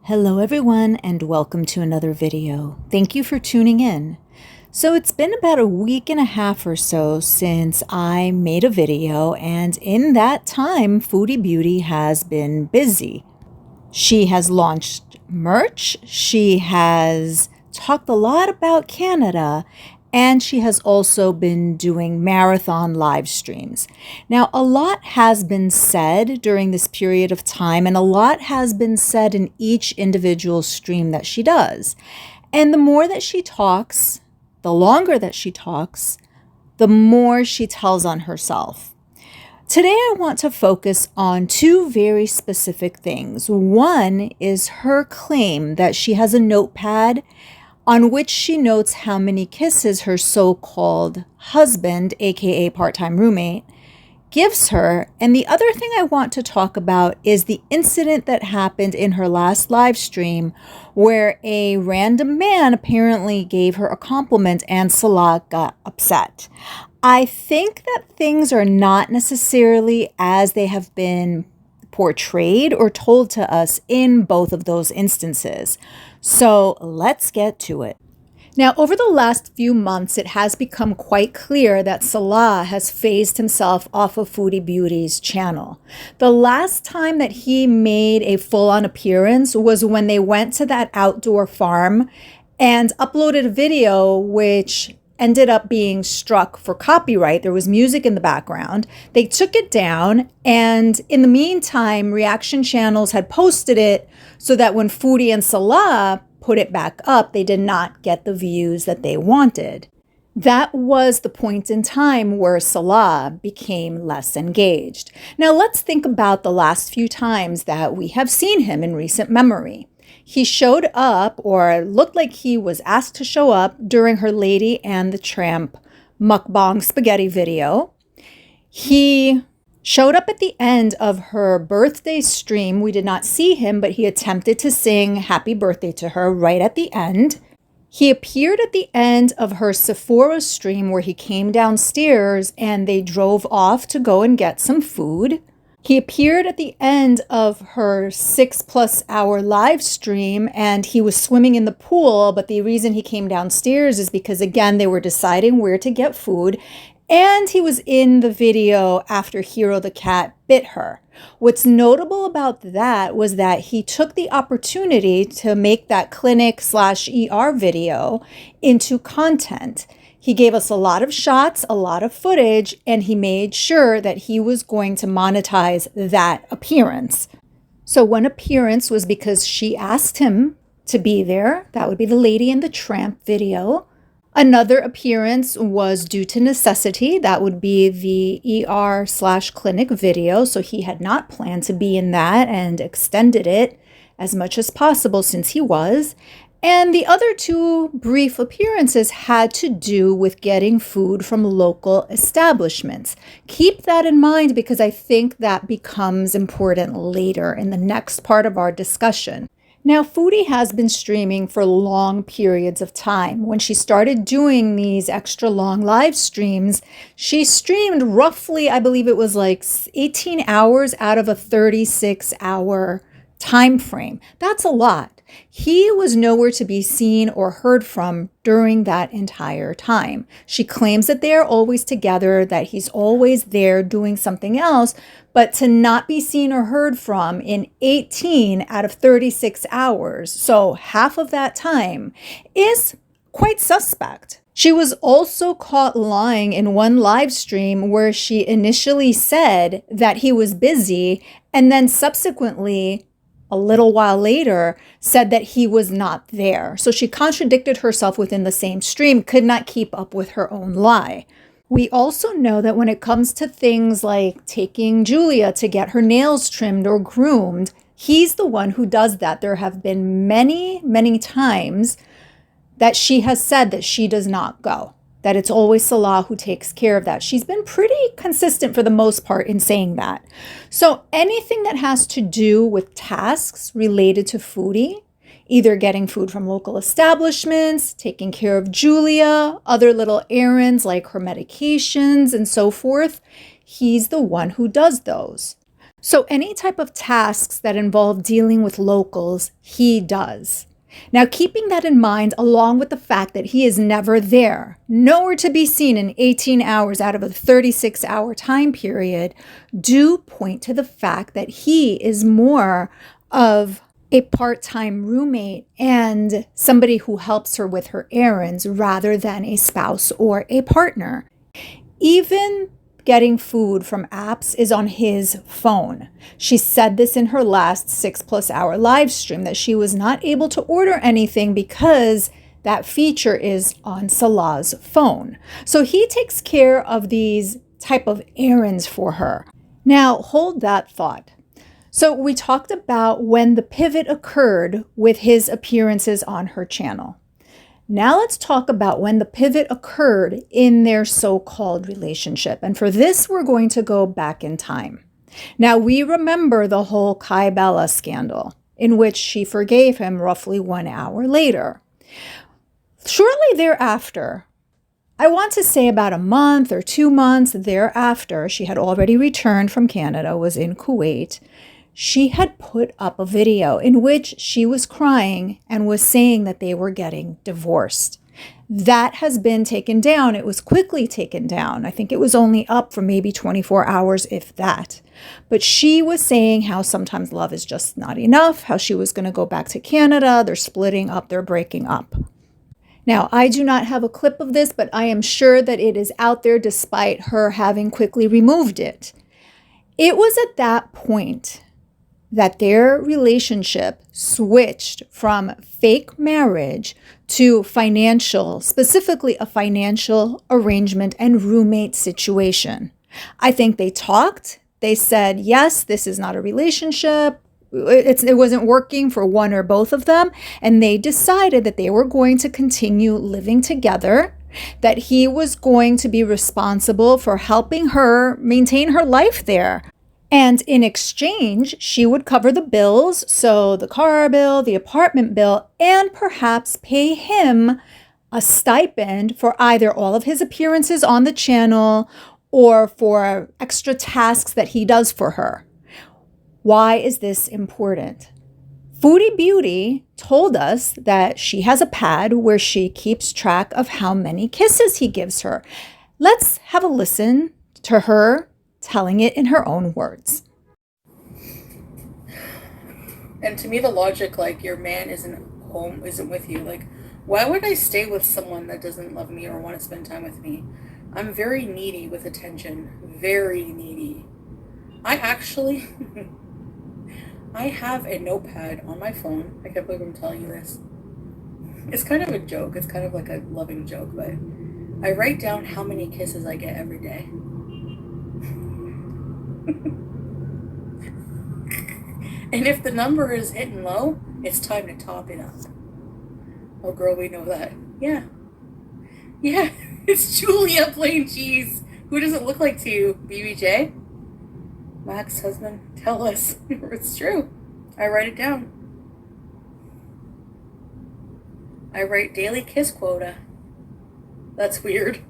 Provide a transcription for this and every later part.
Hello everyone and welcome to another video. Thank you for tuning in. So it's been about a week and a half or so since I made a video, and in that time Foodie Beauty has been busy. She has launched merch, she has talked a lot about Canada, and she has also been doing marathon live streams. Now, a lot has been said during this period of time, and a lot has been said in each individual stream that she does. And the more that she talks, the longer that she talks, the more she tells on herself. Today, I want to focus on two very specific things. One is her claim that she has a notepad on which she notes how many kisses her so-called husband, aka part-time roommate, gives her. And the other thing I want to talk about is the incident that happened in her last live stream where a random man apparently gave her a compliment and Salah got upset. I think that things are not necessarily as they have been portrayed or told to us in both of those instances. So let's get to it. Now, over the last few months, it has become quite clear that Salah has phased himself off of Foodie Beauty's channel. The last time that he made a full-on appearance was when they went to that outdoor farm and uploaded a video which ended up being struck for copyright. There was music in the background. They took it down, and in the meantime, reaction channels had posted it so that when Foodie and Salah put it back up, they did not get the views that they wanted. That was the point in time where Salah became less engaged. Now let's think about the last few times that we have seen him in recent memory. He showed up, or looked like he was asked to show up, during her Lady and the Tramp mukbang spaghetti video. He showed up at the end of her birthday stream. We did not see him, but he attempted to sing happy birthday to her right at the end. He appeared at the end of her Sephora stream where he came downstairs and they drove off to go and get some food. He appeared at the end of her 6+ hour live stream and he was swimming in the pool, but the reason he came downstairs is because, again, they were deciding where to get food, and he was in the video after Hero the cat bit her. What's notable about that was that he took the opportunity to make that clinic/ER video into content. He gave us a lot of shots, a lot of footage, and he made sure that he was going to monetize that appearance. So one appearance was because she asked him to be there. That would be the Lady and the Tramp video. Another appearance was due to necessity. That would be the ER/clinic video. So he had not planned to be in that and extended it as much as possible since he was. And the other two brief appearances had to do with getting food from local establishments. Keep that in mind because I think that becomes important later in the next part of our discussion. Now, Foodie has been streaming for long periods of time. When she started doing these extra long live streams, she streamed roughly, I believe it was like 18 hours out of a 36-hour time frame. That's a lot. He was nowhere to be seen or heard from during that entire time. She claims that they're always together, that he's always there doing something else, but to not be seen or heard from in 18 out of 36 hours, so half of that time, is quite suspect. She was also caught lying in one live stream where she initially said that he was busy and then subsequently, a little while later, said that he was not there. So she contradicted herself within the same stream, could not keep up with her own lie. We also know that when it comes to things like taking Julia to get her nails trimmed or groomed, he's the one who does that. There have been many, many times that she has said that she does not go, that it's always Salah who takes care of that. She's been pretty consistent for the most part in saying that. So anything that has to do with tasks related to Foodie, either getting food from local establishments, taking care of Julia, other little errands like her medications and so forth, he's the one who does those. So any type of tasks that involve dealing with locals, he does. Now, keeping that in mind, along with the fact that he is never there, nowhere to be seen in 18 hours out of a 36-hour time period, do point to the fact that he is more of a part-time roommate and somebody who helps her with her errands rather than a spouse or a partner. Even getting food from apps is on his phone. She said this in her last 6+ hour live stream that she was not able to order anything because that feature is on Salah's phone. So he takes care of these type of errands for her. Now, hold that thought. So we talked about when the pivot occurred with his appearances on her channel. Now let's talk about when the pivot occurred in their so-called relationship. And for this, we're going to go back in time. Now, we remember the whole Kai Bella scandal, in which she forgave him roughly 1 hour later. Shortly thereafter, I want to say about a month or 2 months thereafter, she had already returned from Canada, was in Kuwait. She had put up a video in which she was crying and was saying that they were getting divorced. That has been taken down. It was quickly taken down. I think it was only up for maybe 24 hours, if that. But she was saying how sometimes love is just not enough, how she was going to go back to Canada. They're splitting up, they're breaking up. Now, I do not have a clip of this, but I am sure that it is out there despite her having quickly removed it. It was at that point that their relationship switched from fake marriage to financial, specifically a financial arrangement and roommate situation. I think they talked. They said, yes, this is not a relationship. It wasn't working for one or both of them. And they decided that they were going to continue living together, that he was going to be responsible for helping her maintain her life there. And in exchange, she would cover the bills, so the car bill, the apartment bill, and perhaps pay him a stipend for either all of his appearances on the channel or for extra tasks that he does for her. Why is this important? Foodie Beauty told us that she has a pad where she keeps track of how many kisses he gives her. Let's have a listen to her telling it in her own words. And to me, the logic, like, your man isn't home, isn't with you. Like, why would I stay with someone that doesn't love me or want to spend time with me? I'm very needy with attention. Very needy. I actually, I have a notepad on my phone. I can't believe I'm telling you this. It's kind of a joke. It's kind of like a loving joke, but I write down how many kisses I get every day. And if the number is hitting low, it's time to top it up. Oh, girl, we know that. Yeah. Yeah, it's Julia plain cheese. Who does it look like to you, BBJ? My ex-husband, tell us. It's true. I write it down. I write daily kiss quota. That's weird.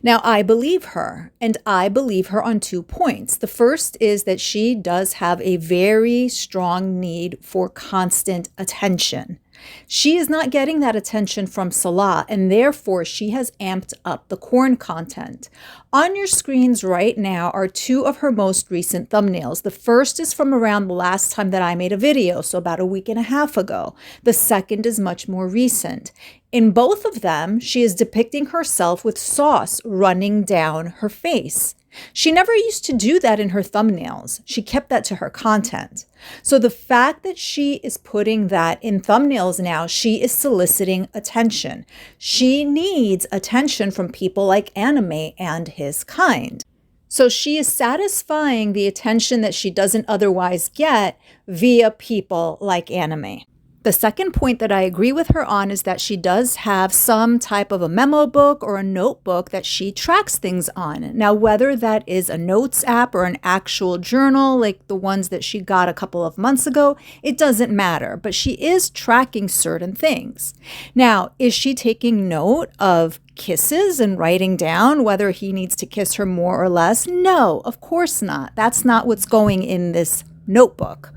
Now, I believe her, and I believe her on 2 points. The first is that she does have a very strong need for constant attention. She is not getting that attention from Salah, and therefore she has amped up the corn content. On your screens right now are 2 of her most recent thumbnails. The first is from around the last time that I made a video, so about a week and a half ago. The second is much more recent. In both of them, she is depicting herself with sauce running down her face. She never used to do that in her thumbnails. She kept that to her content. So the fact that she is putting that in thumbnails now, she is soliciting attention. She needs attention from people like Anime and his kind. So she is satisfying the attention that she doesn't otherwise get via people like Anime. The second point that I agree with her on is that she does have some type of a memo book or a notebook that she tracks things on. Now, whether that is a notes app or an actual journal like the ones that she got a couple of months ago, it doesn't matter, but she is tracking certain things. Now, is she taking note of kisses and writing down whether he needs to kiss her more or less? No, of course not. That's not what's going in this notebook.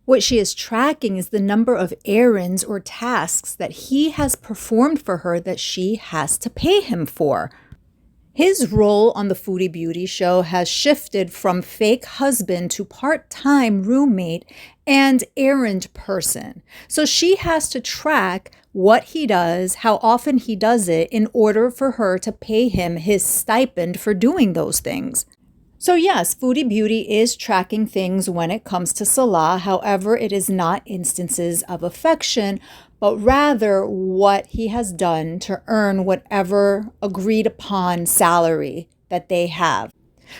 What she is tracking is the number of errands or tasks that he has performed for her that she has to pay him for. His role on the Foodie Beauty show has shifted from fake husband to part-time roommate and errand person. So she has to track what he does, how often he does it, in order for her to pay him his stipend for doing those things. So yes, Foodie Beauty is tracking things when it comes to Salah. However, it is not instances of affection, but rather what he has done to earn whatever agreed upon salary that they have.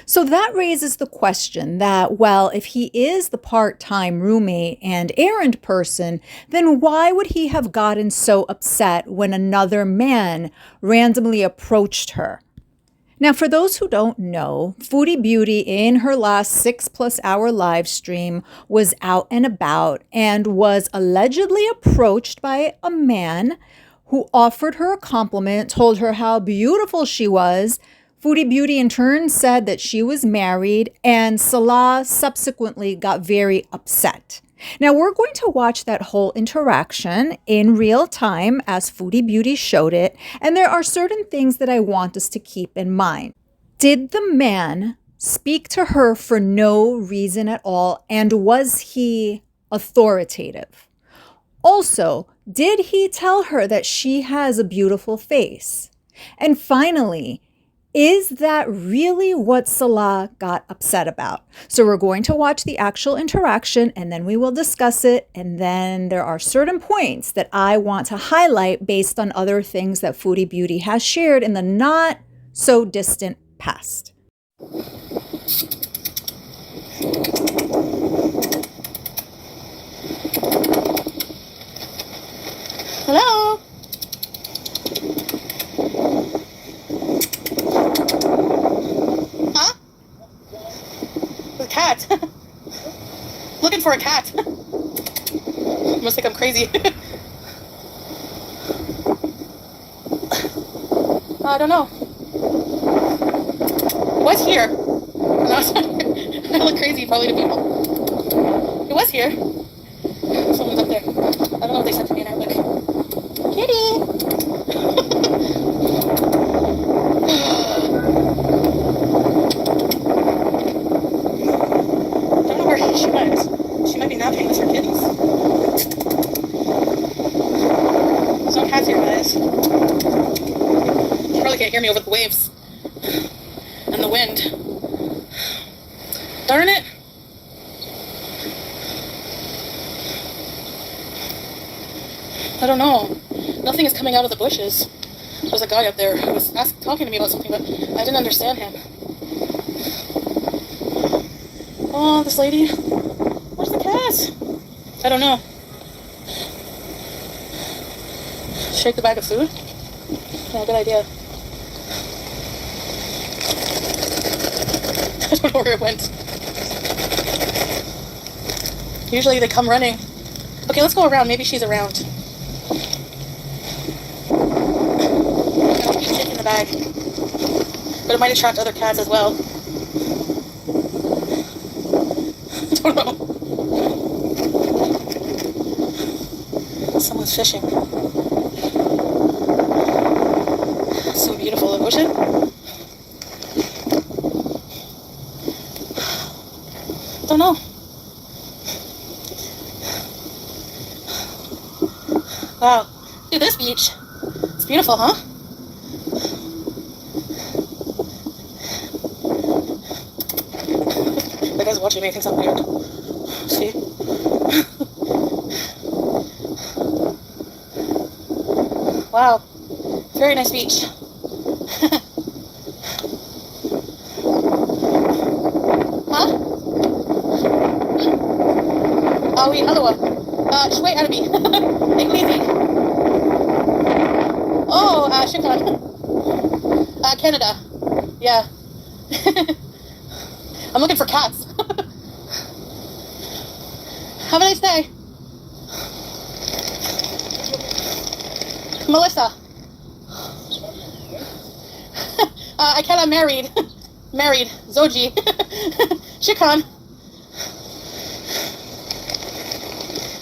So that raises the question that, well, if he is the part-time roommate and errand person, then why would he have gotten so upset when another man randomly approached her? Now, for those who don't know, Foodie Beauty in her last 6+ hour live stream was out and about and was allegedly approached by a man who offered her a compliment, told her how beautiful she was. Foodie Beauty in turn said that she was married, and Salah subsequently got very upset. Now, we're going to watch that whole interaction in real time as Foodie Beauty showed it, and there are certain things that I want us to keep in mind. Did the man speak to her for no reason at all, and was he authoritative? Also, did he tell her that she has a beautiful face? And finally, is that really what Salah got upset about? So we're going to watch the actual interaction and then we will discuss it. And then there are certain points that I want to highlight based on other things that Foodie Beauty has shared in the not so distant past. Hello? Huh? The cat. Looking for a cat. Must think I'm crazy. I don't know. It was here. I look crazy probably to people. It was here. Someone's up there. I don't know if they sent to me in Arabic. Kitty! I don't know where she went. She might be napping with her kitties. There's no cats here, guys. You probably can't hear me over the waves and the wind. Darn it! I don't know. Nothing is coming out of the bushes. There's a guy up there who was talking to me about something, but I didn't understand him. Oh, this lady. Where's the cat? I don't know. Shake the bag of food? Yeah, good idea. I don't know where it went. Usually they come running. Okay, let's go around. Maybe she's around. I'll keep shaking the bag. But it might attract other cats as well. I don't know. Someone's fishing. So beautiful, the ocean. Don't know. Wow. Look at this beach. It's beautiful, huh? That guy's watching me. He thinks I'm weird. See? Wow. Very nice beach. Huh? Awi, halawa. Shway out of me. Take it easy. Oh, Chicago. Canada. Yeah. I'm looking for cats. Have a nice day. Melissa. I can't, I'm married. Married. Zoji. Shikhan.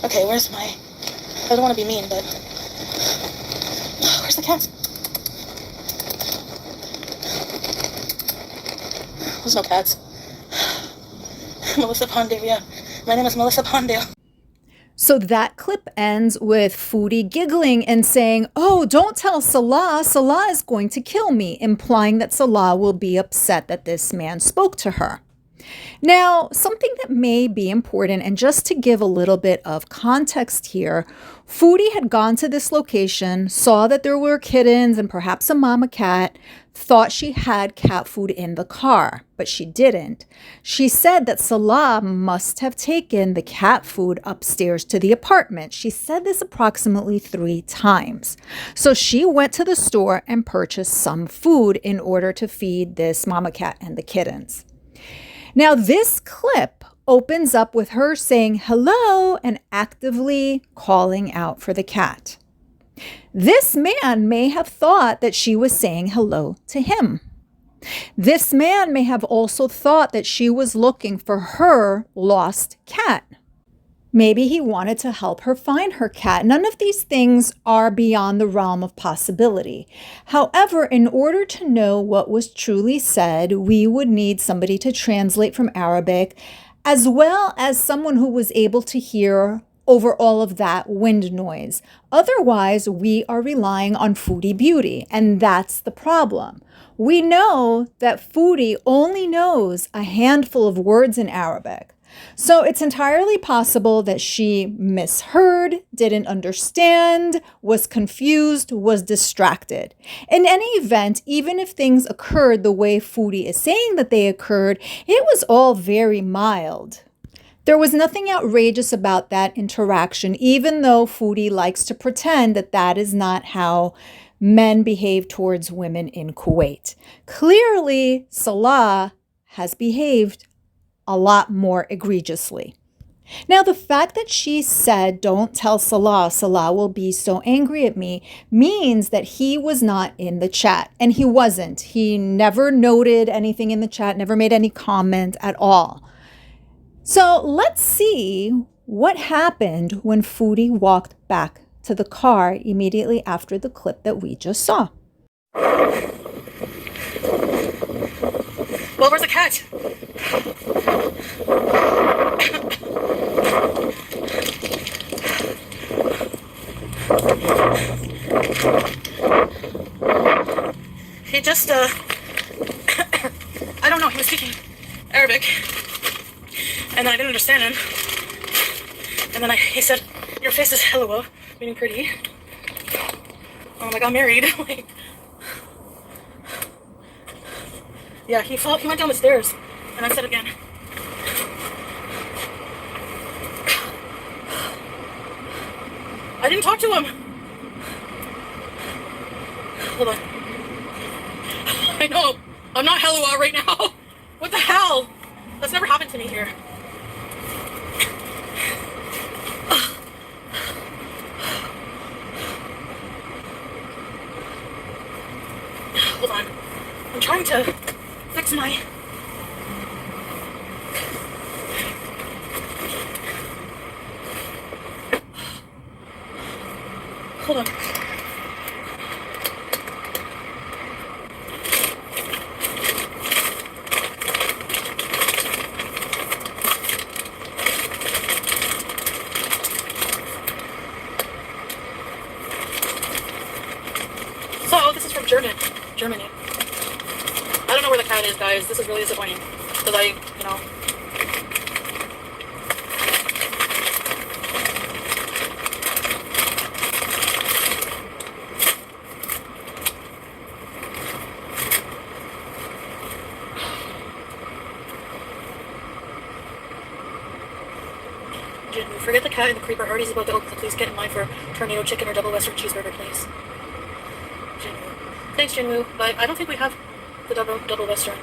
Okay, where's my... I don't want to be mean, but... Where's the cats? There's no cats. Melissa Pondale, yeah. My name is Melissa Pondale. So that clip ends with Foodie giggling and saying, "Oh, don't tell Salah. Salah is going to kill me," implying that Salah will be upset that this man spoke to her. Now, something that may be important, and just to give a little bit of context here, Foodie had gone to this location, saw that there were kittens and perhaps a mama cat, thought she had cat food in the car, but she didn't. She said that Salah must have taken the cat food upstairs to the apartment. She said this approximately 3 times. So she went to the store and purchased some food in order to feed this mama cat and the kittens. Now, this clip opens up with her saying hello and actively calling out for the cat. This man may have thought that she was saying hello to him. This man may have also thought that she was looking for her lost cat. Maybe he wanted to help her find her cat. None of these things are beyond the realm of possibility. However, in order to know what was truly said, we would need somebody to translate from Arabic, as well as someone who was able to hear over all of that wind noise. Otherwise, we are relying on Foodie Beauty, and that's the problem. We know that Foodie only knows a handful of words in Arabic. So it's entirely possible that she misheard, didn't understand, was confused, was distracted. In any event, even if things occurred the way Foodie is saying that they occurred, it was all very mild. There was nothing outrageous about that interaction, even though Foodie likes to pretend that that is not how men behave towards women in Kuwait. Clearly, Salah has behaved a lot more egregiously. Now, the fact that she said, "Don't tell Salah, Salah will be so angry at me," means that he was not in the chat. And he wasn't. He never noted anything in the chat, never made any comment at all. So let's see what happened when Foodie walked back to the car immediately after the clip that we just saw. Well, where's the cat? He just, I don't know, he was speaking Arabic, and then I didn't understand him, and then he said, "Your face is hello," meaning pretty. Oh my god, married. Like, yeah, he went down the stairs, and I said again. I didn't talk to him. Hold on. I know. I'm not hello right now. What the hell? That's never happened to me here. Hold on. I'm trying to fix my... Hold on. So, this is from Germany. I don't know where the cat is, guys. This is really disappointing. Because you know... Forget the cat and the creeper. Hardy's about to open. Please get in line for tornado chicken or double western cheeseburger, please. Jinwoo. Thanks, Jinwoo. But I don't think we have the double western.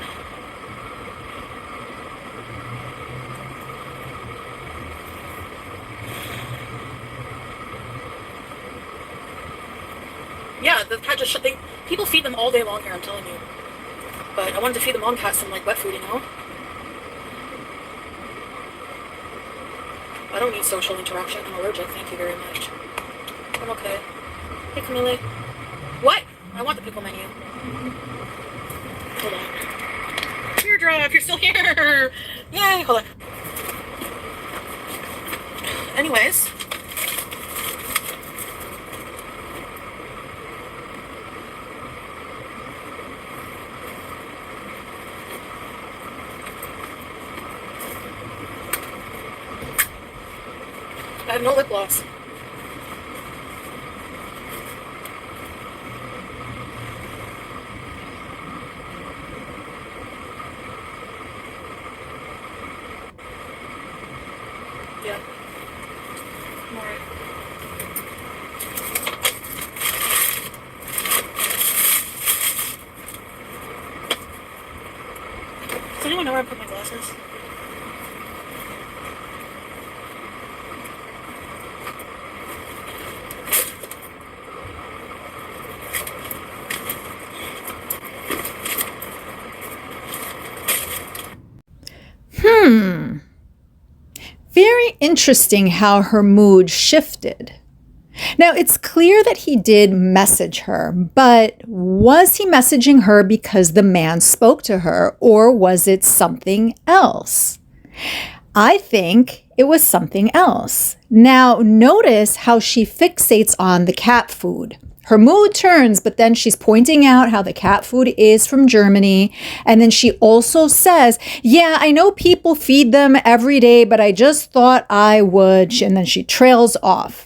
Yeah, the cat just people feed them all day long here, I'm telling you. But I wanted to feed the mom cat some like wet food, you know? I don't need social interaction. I'm allergic. Thank you very much. I'm okay. Hey, Camille. What? I want the pickle menu. Hold on. Teardrop, you're still here. Yay, hold on. Anyways. I have no lip gloss. Yeah. I'm alright. Does anyone know where I put my glasses? Very interesting how her mood shifted. Now, it's clear that he did message her, but was he messaging her because the man spoke to her, or was it something else? I think it was something else. Now, notice how she fixates on the cat food. Her mood turns, but then she's pointing out how the cat food is from Germany. And then she also says, yeah, I know people feed them every day, but I just thought I would. And then she trails off.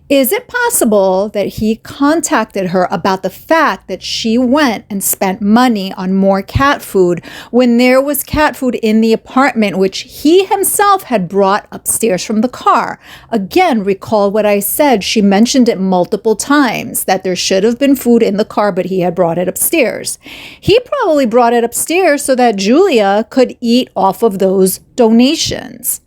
Is it possible that he contacted her about the fact that she went and spent money on more cat food when there was cat food in the apartment, which he himself had brought upstairs from the car? Again, recall what I said. She mentioned it multiple times that there should have been food in the car, but he had brought it upstairs. He probably brought it upstairs so that Julia could eat off of those donations.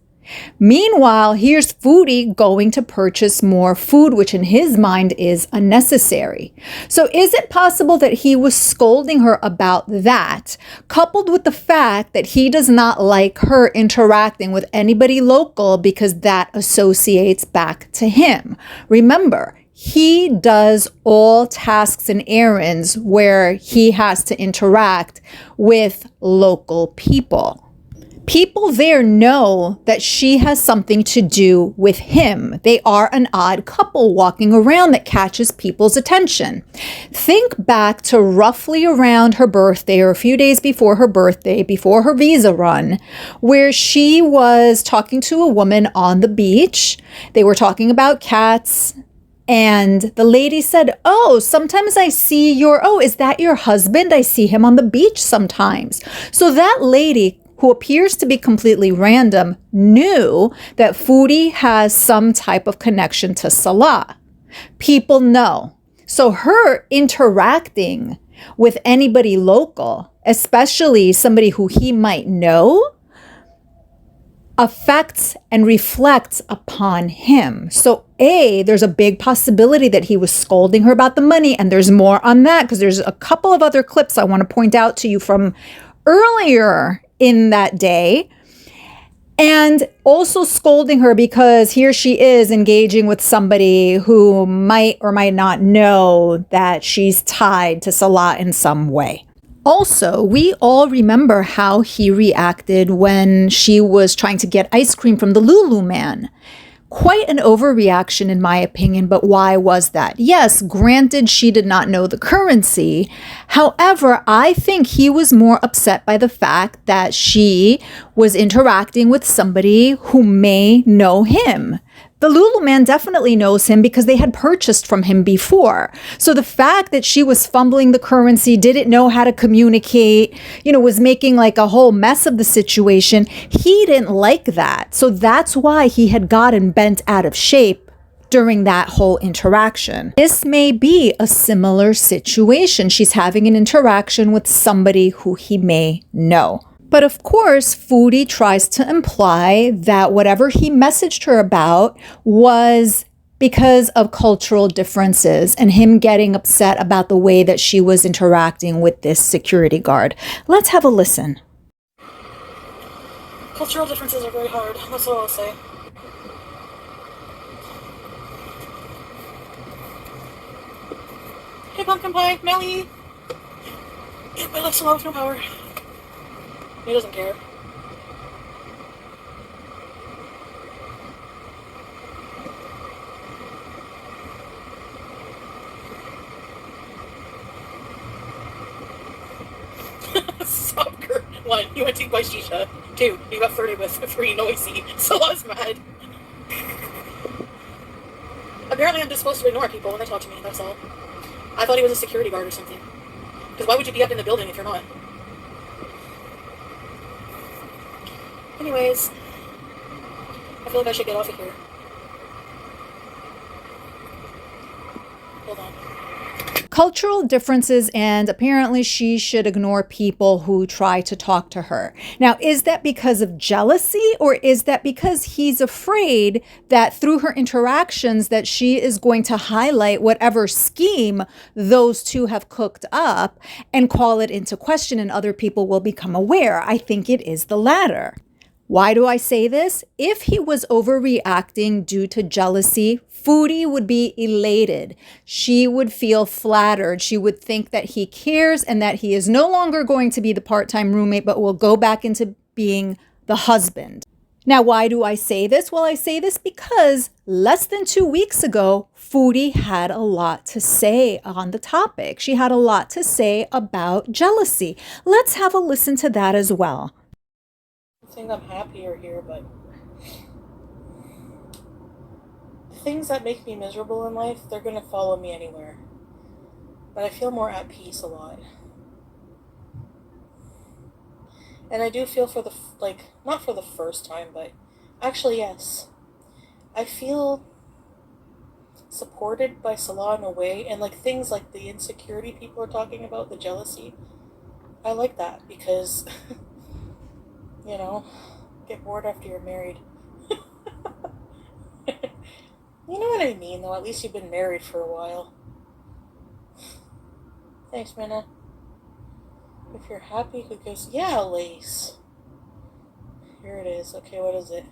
Meanwhile, here's Foodie going to purchase more food, which in his mind is unnecessary. So is it possible that he was scolding her about that, coupled with the fact that he does not like her interacting with anybody local because that associates back to him? Remember, he does all tasks and errands where he has to interact with local people. People there know that she has something to do with him. They are an odd couple walking around that catches people's attention. Think back to roughly around her birthday or a few days before her birthday, before her visa run, where she was talking to a woman on the beach. They were talking about cats. And the lady said, oh, sometimes I see is that your husband? I see him on the beach sometimes. So that lady, who appears to be completely random, knew that Foodie has some type of connection to Salah. People know. So her interacting with anybody local, especially somebody who he might know, affects and reflects upon him. So there's a big possibility that he was scolding her about the money, and there's more on that because there's a couple of other clips I want to point out to you from earlier in that day, and also scolding her because here she is engaging with somebody who might or might not know that she's tied to Salah in some way. Also, we all remember how he reacted when she was trying to get ice cream from the Lulu man. Quite an overreaction in my opinion, but why was that? Yes, granted, she did not know the currency. However, I think he was more upset by the fact that she was interacting with somebody who may know him. The Lulu man definitely knows him because they had purchased from him before. So the fact that she was fumbling the currency, didn't know how to communicate, was making like a whole mess of the situation, he didn't like that. So that's why he had gotten bent out of shape during that whole interaction. This may be a similar situation. She's having an interaction with somebody who he may know. But of course, Foodie tries to imply that whatever he messaged her about was because of cultural differences and him getting upset about the way that she was interacting with this security guard. Let's have a listen. Cultural differences are very hard. That's all I'll say. Hey, pumpkin pie, Melly. Yeah, my life's alive with no power. He doesn't care. Soccer. 1. You went to buy shisha. 2. You got flirted with. 3. Noisy. Salah's mad. Apparently I'm just supposed to ignore people when they talk to me, that's all. I thought he was a security guard or something. Because why would you be up in the building if you're not? Anyways, I feel like I should get off of here. Hold on. Cultural differences, and apparently she should ignore people who try to talk to her. Now, is that because of jealousy, or is that because he's afraid that through her interactions that she is going to highlight whatever scheme those two have cooked up and call it into question and other people will become aware? I think it is the latter. Why do I say this? If he was overreacting due to jealousy, Foodie would be elated. She would feel flattered. She would think that he cares and that he is no longer going to be the part-time roommate, but will go back into being the husband. Now, why do I say this? Well, I say this because less than 2 weeks ago, Foodie had a lot to say on the topic. She had a lot to say about jealousy. Let's have a listen to that as well. I think I'm happier here, but the things that make me miserable in life, they're going to follow me anywhere. But I feel more at peace a lot. And I do feel for the, not for the first time, but actually, yes. I feel supported by Salah in a way, and things like the insecurity people are talking about, the jealousy. I like that because... get bored after you're married. You know what I mean, though. At least you've been married for a while. Thanks, Minna. If you're happy, who goes, yeah, Lace. Here it is. Okay, what is it?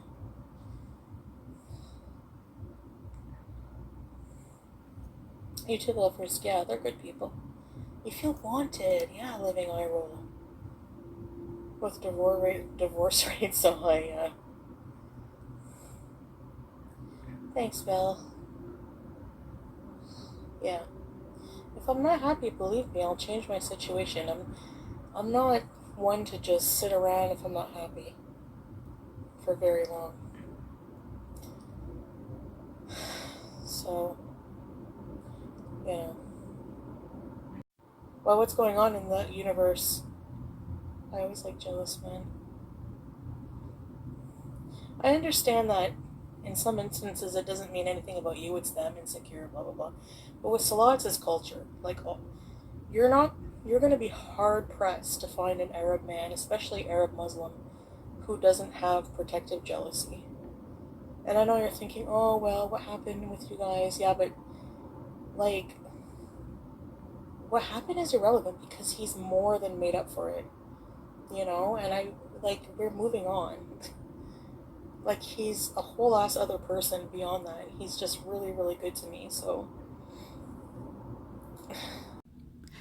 YouTube lovers, yeah, they're good people. You feel wanted, yeah, living eye roll. With divorce rate so high, yeah. Thanks, Belle. Yeah. If I'm not happy, believe me, I'll change my situation. I'm not one to just sit around if I'm not happy for very long. So, yeah. Well, what's going on in the universe? I always like jealous men. I understand that in some instances it doesn't mean anything about you, it's them, insecure, blah, blah, blah. But with Salah, it's his culture. You're going to be hard-pressed to find an Arab man, especially Arab Muslim, who doesn't have protective jealousy. And I know you're thinking, oh, well, what happened with you guys? Yeah, but, what happened is irrelevant because he's more than made up for it. And we're moving on. He's a whole ass other person beyond that. He's just really, really good to me, so.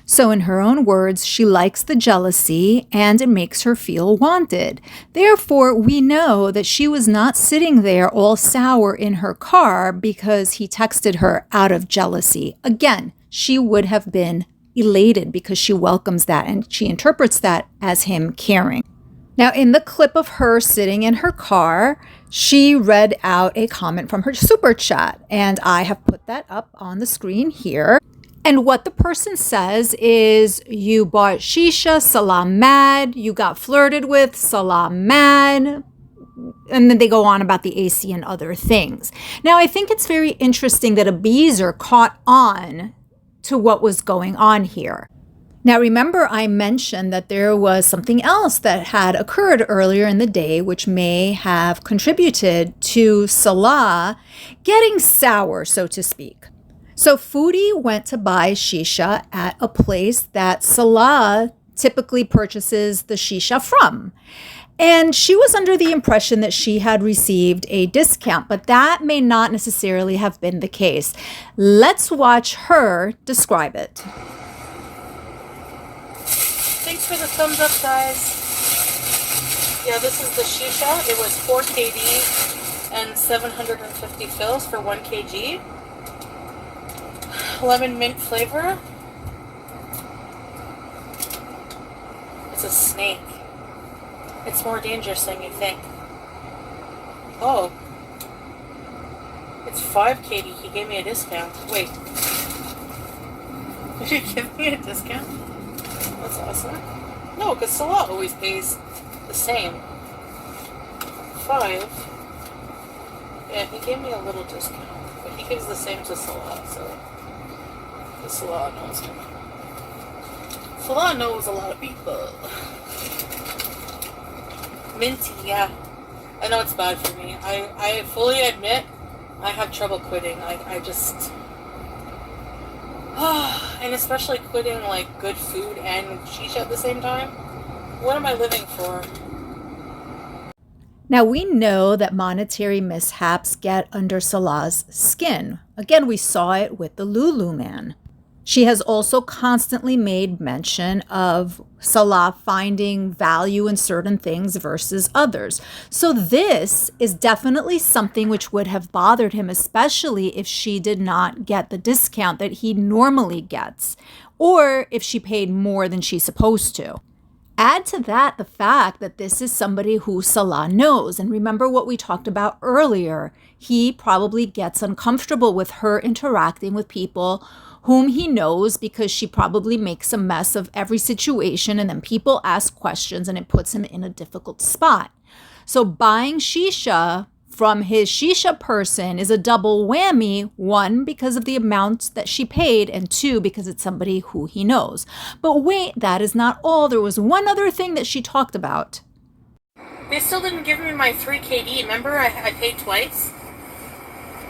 So in her own words, she likes the jealousy and it makes her feel wanted. Therefore, we know that she was not sitting there all sour in her car because he texted her out of jealousy. Again, she would have been elated because she welcomes that and she interprets that as him caring. Now, in the clip of her sitting in her car, she read out a comment from her super chat, and I have put that up on the screen here. And what the person says is, you bought shisha, Salah mad, you got flirted with, Salah mad. And then they go on about the AC and other things. Now, I think it's very interesting that Abizer caught on to what was going on here. Now, remember, I mentioned that there was something else that had occurred earlier in the day, which may have contributed to Salah getting sour, so to speak. So Foodie went to buy shisha at a place that Salah typically purchases the shisha from. And she was under the impression that she had received a discount, but that may not necessarily have been the case. Let's watch her describe it. Thanks for the thumbs up, guys. Yeah, this is the shisha. It was 4 kd and 750 fills for 1 kg. Lemon mint flavor. It's a snake. It's more dangerous than you think. Oh. It's 5 kd. He gave me a discount. Wait. Did he give me a discount? That's awesome. No, because Salah always pays the same. 5. Yeah, he gave me a little discount. But he gives the same to Salah, so... The Salah knows him. Salah knows a lot of people. Minty, yeah. I know it's bad for me. I fully admit I have trouble quitting. I just... and especially quitting like good food and shisha at the same time. What am I living for? Now, we know that monetary mishaps get under Salah's skin. Again, we saw it with the Lulu man. She has also constantly made mention of Salah finding value in certain things versus others. So this is definitely something which would have bothered him, especially if she did not get the discount that he normally gets, or if she paid more than she's supposed to. Add to that the fact that this is somebody who Salah knows. And remember what we talked about earlier. He probably gets uncomfortable with her interacting with people whom he knows, because she probably makes a mess of every situation, and then people ask questions and it puts him in a difficult spot. So buying shisha from his shisha person is a double whammy. 1, because of the amount that she paid, and 2, because it's somebody who he knows. But wait, that is not all. There was one other thing that she talked about. They still didn't give me my 3 kd. Remember, I paid twice?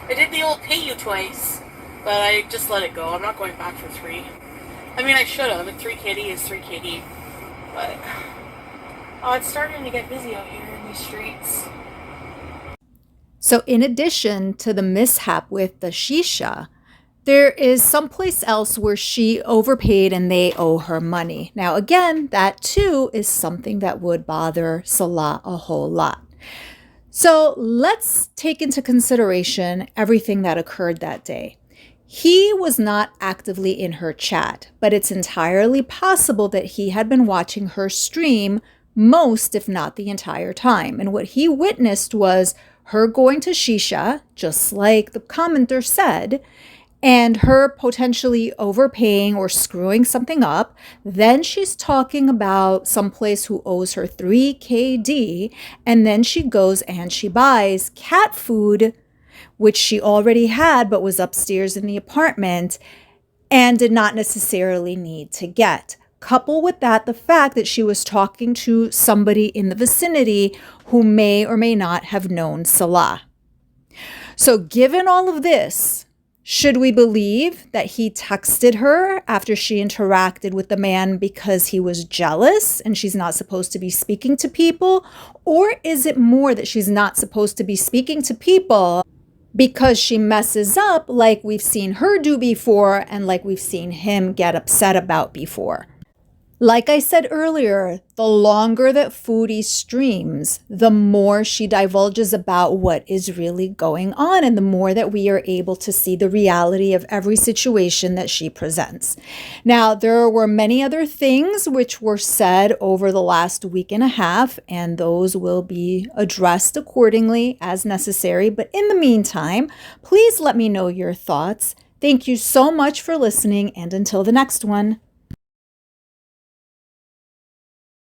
I did the old pay you twice. But I just let it go. I'm not going back for 3. I mean, I should have. But 3 kd is 3 kd. But... oh, it's starting to get busy out here in these streets. So in addition to the mishap with the shisha, there is someplace else where she overpaid and they owe her money. Now, again, that too is something that would bother Salah a whole lot. So let's take into consideration everything that occurred that day. He was not actively in her chat, but it's entirely possible that he had been watching her stream most, if not the entire time. And what he witnessed was her going to shisha, just like the commenter said, and her potentially overpaying or screwing something up. Then she's talking about someplace who owes her 3 kd, and then she goes and she buys cat food, which she already had but was upstairs in the apartment and did not necessarily need to get. Couple with that the fact that she was talking to somebody in the vicinity who may or may not have known Salah. So given all of this, should we believe that he texted her after she interacted with the man because he was jealous and she's not supposed to be speaking to people? Or is it more that she's not supposed to be speaking to people because she messes up like we've seen her do before and like we've seen him get upset about before? Like I said earlier, the longer that Foodie streams, the more she divulges about what is really going on and the more that we are able to see the reality of every situation that she presents. Now, there were many other things which were said over the last week and a half, and those will be addressed accordingly as necessary. But in the meantime, please let me know your thoughts. Thank you so much for listening, and until the next one.